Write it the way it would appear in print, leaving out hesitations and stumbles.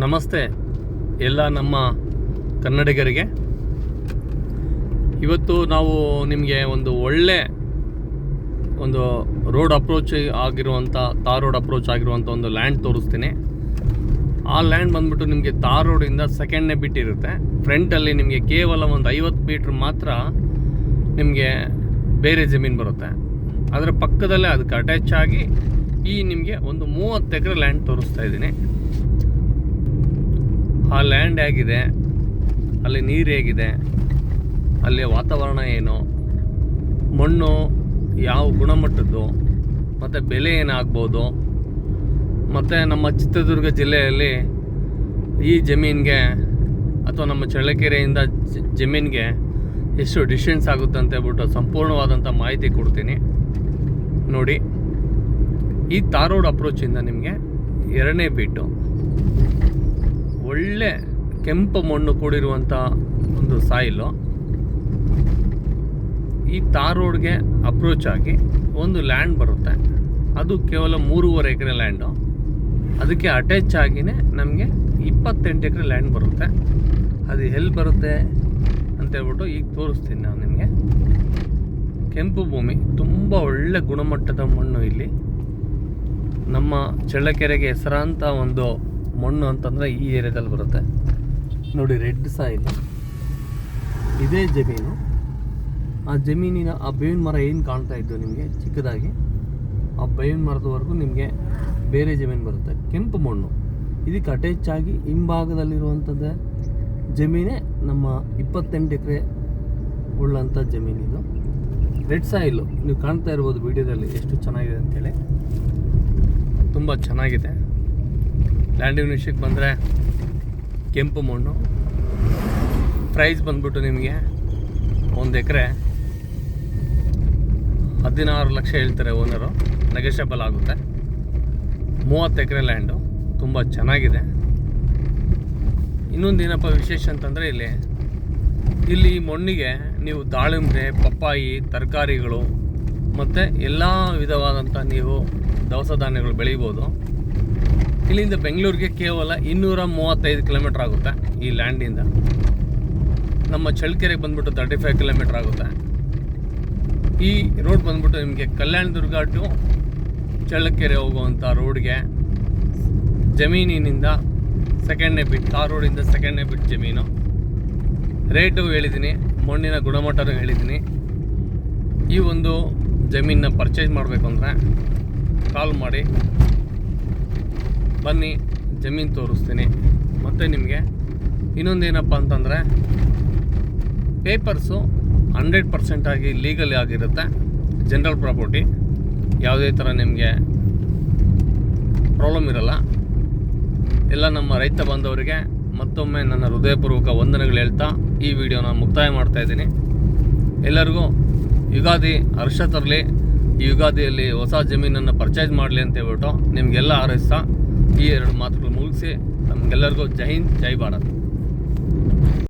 ನಮಸ್ತೆ ಎಲ್ಲ ನಮ್ಮ ಕನ್ನಡಿಗರಿಗೆ. ಇವತ್ತು ನಾವು ನಿಮಗೆ ಒಂದು ಒಳ್ಳೆ ರೋಡ್ ಅಪ್ರೋಚ್ ಆಗಿರುವಂಥ ತಾರ್ ರೋಡ್ ಅಪ್ರೋಚ್ ಆಗಿರುವಂಥ ಒಂದು ಲ್ಯಾಂಡ್ ತೋರಿಸ್ತೀನಿ. ಆ ಲ್ಯಾಂಡ್ ಬಂದ್ಬಿಟ್ಟು ನಿಮಗೆ ತಾರ್ ರೋಡಿಂದ ಸೆಕೆಂಡ್ನೇ ಬಿಟ್ಟಿರುತ್ತೆ. ಫ್ರಂಟಲ್ಲಿ ನಿಮಗೆ ಕೇವಲ ಒಂದು 50 ಮೀಟ್ರ್ ಮಾತ್ರ ನಿಮಗೆ ಬೇರೆ ಜಮೀನು ಬರುತ್ತೆ. ಅದರ ಪಕ್ಕದಲ್ಲೇ ಅದಕ್ಕೆ ಅಟ್ಯಾಚ್ ಆಗಿ ನಿಮಗೆ ಒಂದು 30 ಎಕರೆ ಲ್ಯಾಂಡ್ ತೋರಿಸ್ತಾ ಇದ್ದೀನಿ. ಆ ಲ್ಯಾಂಡ್ ಹೇಗಿದೆ, ಅಲ್ಲಿ ನೀರು ಹೇಗಿದೆ, ಅಲ್ಲಿ ವಾತಾವರಣ ಏನು, ಮಣ್ಣು ಯಾವ ಗುಣಮಟ್ಟದ್ದು, ಮತ್ತು ಬೆಲೆ ಏನಾಗ್ಬೋದು, ಮತ್ತು ನಮ್ಮ ಚಿತ್ರದುರ್ಗ ಜಿಲ್ಲೆಯಲ್ಲಿ ಈ ಜಮೀನಿಗೆ ಅಥವಾ ನಮ್ಮ ಚಳ್ಳಕೆರೆಯಿಂದ ಜಮೀನಿಗೆ ಎಷ್ಟು ಡಿಸ್ಟೆನ್ಸ್ ಆಗುತ್ತೆ ಅಂತ ಹೇಳ್ಬಿಟ್ಟು ಸಂಪೂರ್ಣವಾದಂಥ ಮಾಹಿತಿ ಕೊಡ್ತೀನಿ ನೋಡಿ. ಈ ತಾರ್ ರೋಡ್ ಅಪ್ರೋಚಿಂದ ನಿಮಗೆ 2ನೇ ಬಿಟ್ಟು ಒಳ್ಳೆ ಕೆಂಪು ಮಣ್ಣು ಕೂಡಿರುವಂಥ ಒಂದು ಸಾಯಿಲು. ಈ ತಾರ್ ರೋಡ್ಗೆ ಅಪ್ರೋಚ್ ಆಗಿ ಒಂದು ಲ್ಯಾಂಡ್ ಬರುತ್ತೆ. ಅದು ಕೇವಲ 3.5 ಎಕರೆ ಲ್ಯಾಂಡು. ಅದಕ್ಕೆ ಅಟ್ಯಾಚ್ ಆಗಿಯೇ ನಮಗೆ 28 ಎಕರೆ ಲ್ಯಾಂಡ್ ಬರುತ್ತೆ. ಅದು ಎಲ್ಲಿ ಬರುತ್ತೆ ಅಂತ ಹೇಳ್ಬಿಟ್ಟು ಈಗ ತೋರಿಸ್ತೀನಿ ನಾನು ನಿಮಗೆ. ಕೆಂಪು ಭೂಮಿ, ತುಂಬ ಒಳ್ಳೆ ಗುಣಮಟ್ಟದ ಮಣ್ಣು. ಇಲ್ಲಿ ನಮ್ಮ ಚಳ್ಳಕೆರೆಗೆ ಹೆಸರಾಂತ ಒಂದು ಮಣ್ಣು ಅಂತಂದರೆ ಈ ಏರಿಯಾದಲ್ಲಿ ಬರುತ್ತೆ ನೋಡಿ. ರೆಡ್ ಸಾಯಿಲ್, ಇದೇ ಜಮೀನು. ಆ ಜಮೀನಿನ ಆ ಬೇವಿನ ಮರ ಏನು ಕಾಣ್ತಾ ಇದ್ದು ನಿಮಗೆ ಚಿಕ್ಕದಾಗಿ, ಆ ಬೇವಿನ ಮರದವರೆಗೂ ನಿಮಗೆ ಬೇರೆ ಜಮೀನು ಬರುತ್ತೆ. ಕೆಂಪು ಮಣ್ಣು ಇದಕ್ಕೆ ಅಟ್ಯಾಚ್ ಆಗಿ ಹಿಂಭಾಗದಲ್ಲಿರುವಂಥದ್ದು ಜಮೀನೇ ನಮ್ಮ 28 ಎಕರೆ ಉಳ್ಳಂಥ ಜಮೀನಿದು. ರೆಡ್ ಸಾಯಿಲು ನೀವು ಕಾಣ್ತಾ ಇರ್ಬೋದು ವಿಡಿಯೋದಲ್ಲಿ ಎಷ್ಟು ಚೆನ್ನಾಗಿದೆ ಅಂತೇಳಿ. ತುಂಬ ಚೆನ್ನಾಗಿದೆ. ಲ್ಯಾಂಡ್ ವಿಷಯಕ್ಕೆ ಬಂದರೆ ಕೆಂಪು ಮಣ್ಣು. ಪ್ರೈಸ್ ಬಂದ್ಬಿಟ್ಟು ನಿಮಗೆ 1 ಎಕರೆ 16 ಲಕ್ಷ ಹೇಳ್ತಾರೆ ಓನರು. ನೆಗೋಷಿಯಬಲ್ ಆಗುತ್ತೆ. 30 ಎಕರೆ ಲ್ಯಾಂಡು, ತುಂಬ ಚೆನ್ನಾಗಿದೆ. ಇನ್ನೊಂದು ಏನಪ್ಪ ವಿಶೇಷ ಅಂತಂದರೆ ಇಲ್ಲಿ ಮಣ್ಣಿಗೆ ನೀವು ದಾಳಿಂಬೆ, ಪಪ್ಪಾಯಿ, ತರಕಾರಿಗಳು ಮತ್ತು ಎಲ್ಲ ವಿಧವಾದಂಥ ನೀವು ದವಸ ಧಾನ್ಯಗಳು ಬೆಳೀಬೋದು. ಇಲ್ಲಿಂದ ಬೆಂಗಳೂರಿಗೆ ಕೇವಲ 235 ಕಿಲೋಮೀಟ್ರ್ ಆಗುತ್ತೆ ಈ ಲ್ಯಾಂಡಿಂದ. ನಮ್ಮ ಚಳ್ಳಕೆರೆಗೆ ಬಂದ್ಬಿಟ್ಟು 35 ಕಿಲೋಮೀಟ್ರ್ ಆಗುತ್ತೆ. ಈ ರೋಡ್ ಬಂದ್ಬಿಟ್ಟು ನಿಮಗೆ ಕಲ್ಯಾಣದುರ್ಗ ಟು ಚಳ್ಳಕೆರೆ ಹೋಗುವಂಥ ರೋಡ್ಗೆ ಜಮೀನಿನಿಂದ ಸೆಕೆಂಡ್ನೇ ಬಿಟ್, ತಾರ್ ರೋಡಿಂದ ಸೆಕೆಂಡ್ನೇ ಬಿಟ್ ಜಮೀನು. ರೇಟು ಹೇಳಿದ್ದೀನಿ, ಮಣ್ಣಿನ ಗುಣಮಟ್ಟನೂ ಹೇಳಿದ್ದೀನಿ. ಈ ಒಂದು ಜಮೀನನ್ನ ಪರ್ಚೇಸ್ ಮಾಡಬೇಕು ಅಂದರೆ ಕಾಲ್ ಮಾಡಿ ಬನ್ನಿ, ಜಮೀನು ತೋರಿಸ್ತೀನಿ. ಮತ್ತು ನಿಮಗೆ ಇನ್ನೊಂದೇನಪ್ಪ ಅಂತಂದರೆ ಪೇಪರ್ಸು 100% ಆಗಿ ಲೀಗಲಿ ಆಗಿರುತ್ತೆ. ಜನರಲ್ ಪ್ರಾಪರ್ಟಿ, ಯಾವುದೇ ಥರ ನಿಮಗೆ ಪ್ರಾಬ್ಲಮ್ ಇರಲ್ಲ. ಎಲ್ಲ ನಮ್ಮ ರೈತ ಬಾಂಧವರಿಗೆ ಮತ್ತೊಮ್ಮೆ ನನ್ನ ಹೃದಯಪೂರ್ವಕ ವಂದನೆಗಳು ಹೇಳ್ತಾ ಈ ವಿಡಿಯೋನ ಮುಕ್ತಾಯ ಮಾಡ್ತಾಯಿದ್ದೀನಿ. ಎಲ್ಲರಿಗೂ ಯುಗಾದಿ ಹರ್ಷ ತರಲಿ. ಈ ಯುಗಾದಿಯಲ್ಲಿ ಹೊಸ ಜಮೀನನ್ನು ಪರ್ಚೇಸ್ ಮಾಡಲಿ ಅಂತ ಹೇಳ್ಬಿಟ್ಟು ನಿಮಗೆಲ್ಲ ಹಾರೈಸ್ತಾ ಈ 2 ಮಾತುಗಳು ಮುಗಿಸಿ ನಮಗೆಲ್ಲರಿಗೂ ಜೈ ಹಿಂದ್, ಜೈ ಭಾರತ್.